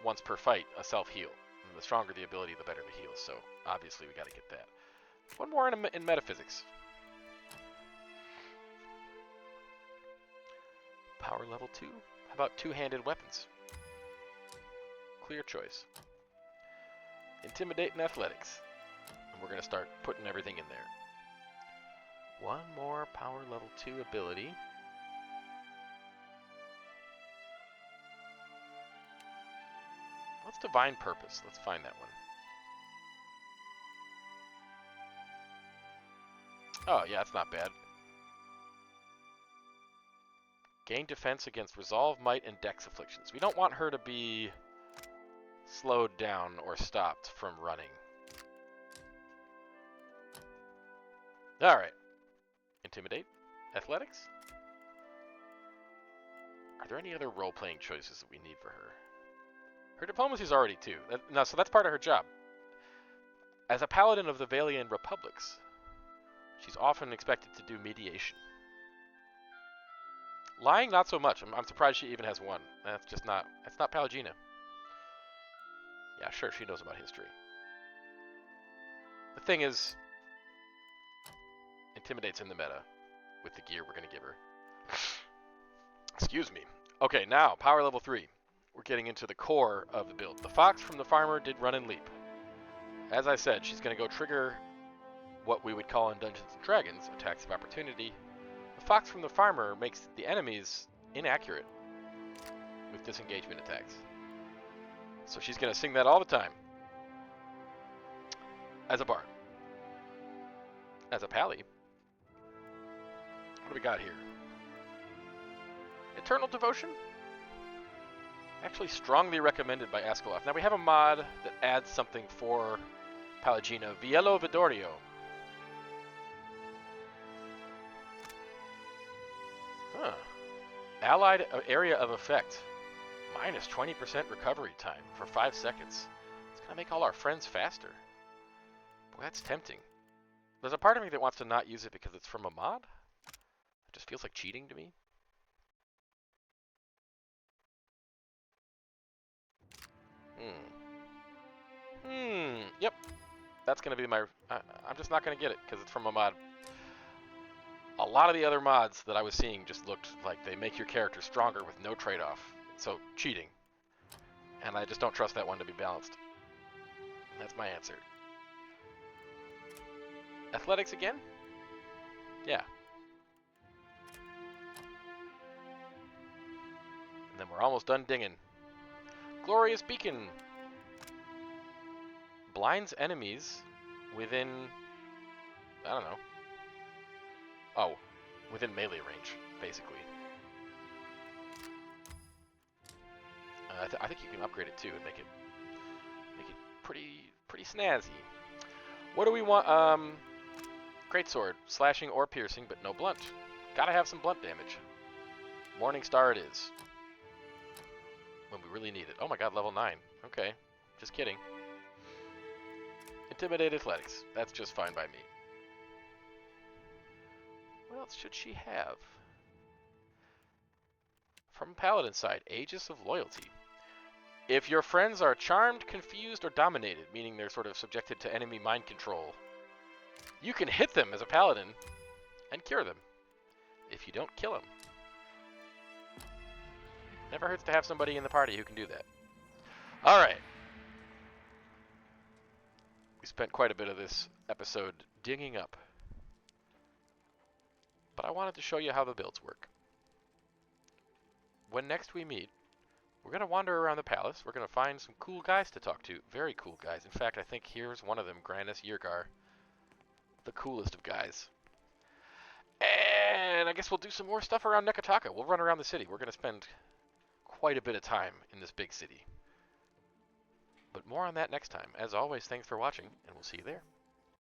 once per fight, a self-heal. And the stronger the ability, the better the heal, so obviously we gotta get that. One more in metaphysics. Power level 2. How about two-handed weapons? Clear choice. Intimidate and athletics. And we're gonna start putting everything in there. One more power level 2 ability. What's Divine Purpose? Let's find that one. Oh, yeah, that's not bad. Gain defense against Resolve, Might, and Dex afflictions. We don't want her to be slowed down or stopped from running. Alright. Intimidate? Athletics? Are there any other role-playing choices that we need for her? Her diplomacy is already 2. So that's part of her job. As a paladin of the Valian Republics, she's often expected to do mediation. Lying, not so much. I'm surprised she even has one. That's just not, it's not Pallegina. Yeah, sure, she knows about history. The thing is, intimidates in the meta with the gear we're going to give her. Excuse me. Okay, now, power level 3. We're getting into the core of the build. The fox from the farmer did run and leap. As I said, she's going to go trigger what we would call in Dungeons & Dragons attacks of opportunity. The fox from the farmer makes the enemies inaccurate with disengagement attacks. So she's going to sing that all the time. As a bard. As a pally. What do we got here? Eternal Devotion? Actually strongly recommended by Askelaff. Now we have a mod that adds something for Pallegina. Viello Vidorio. Huh. Allied area of effect. Minus 20% recovery time for 5 seconds. It's going to make all our friends faster. Boy, that's tempting. There's a part of me that wants to not use it because it's from a mod. It just feels like cheating to me. Yep. That's going to be my... I'm just not going to get it because it's from a mod. A lot of the other mods that I was seeing just looked like they make your character stronger with no trade-off. So, cheating. And I just don't trust that one to be balanced. That's my answer. Athletics again? Yeah. And then we're almost done dinging. Glorious Beacon. Blinds enemies within... I don't know. Oh, within melee range, basically. I think you can upgrade it too and make it pretty snazzy. What do we want? Greatsword, slashing or piercing, but no blunt. Gotta have some blunt damage. Morning Star it is. When we really need it. Oh my god, level 9. Okay, just kidding. Intimidate Athletics. That's just fine by me. What else should she have? From Paladin side, Aegis of Loyalty. If your friends are charmed, confused, or dominated, meaning they're sort of subjected to enemy mind control, you can hit them as a paladin and cure them if you don't kill them. Never hurts to have somebody in the party who can do that. Alright. We spent quite a bit of this episode dinging up. But I wanted to show you how the builds work. When next we meet, we're going to wander around the palace. We're going to find some cool guys to talk to. Very cool guys. In fact, I think here's one of them, Granus Yergar. The coolest of guys. And I guess we'll do some more stuff around Neketaka. We'll run around the city. We're going to spend quite a bit of time in this big city. But more on that next time. As always, thanks for watching, and we'll see you there.